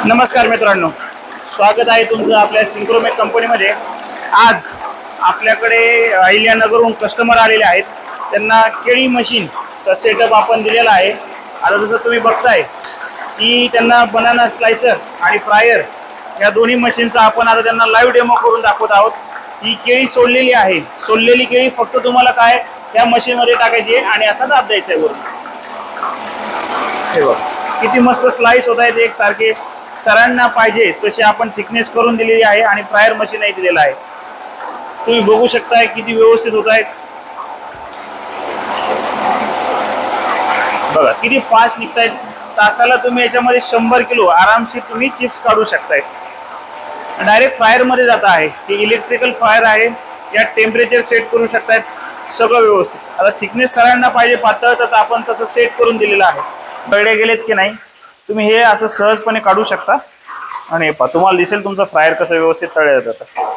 नमस्कार मित्रांनो, स्वागत आहे तुमचं आपल्या सिंक्रोमेक कंपनीमध्ये। आज आपल्याकडे अहिल्यानगरहून कस्टमर आलेले आहेत। त्यांना केळी मशीनचा सेटअप आपण दिलेला आहे। आता जसं तुम्ही बघताय की त्यांना बनाना स्लायसर आणि फ्रायर या दोन्ही मशीनचा आपण आता त्यांना लाईव्ह डेमो करून दाखवत आहोत। ही केळी सोललेली आहे। सोललेली केळी फक्त तुम्हाला काय त्या मशीनमध्ये टाकायची आहे आणि असा दाब द्यायचा आहे वरून। हे बघा किती मस्त स्लाइस होत आहेत, एक सारखे सरांना पाहिजे तसे आपण थिकनेस करून दिलेली आहे आणि फ्रायर मशीनही दिलेला आहे। तुम्ही बघू शकताय किती व्यवस्थित होत आहेत। बघा किती फास्ट निघतायत। तासाला तुम्ही याच्यामध्ये 100 किलो आरामशीर तुम्ही चिप्स काढू शकताय। डायरेक्ट फ्रायर मध्ये जात आहे। ही इलेक्ट्रिकल फ्रायर आहे। या टेम्परेचर सेट करू शकताय, सगळं व्यवस्थित। आता थिकनेस सरांना पाहिजे पातळ तर आपण तसं सेट करून दिलेलं आहे। गळडे गेलेत की नाही तुम्ही हे असं सहजपणे काढू शकता आणि तुम्हाला दिसेल तुमचं फ्रायर कसं व्यवस्थित तळलं जातं।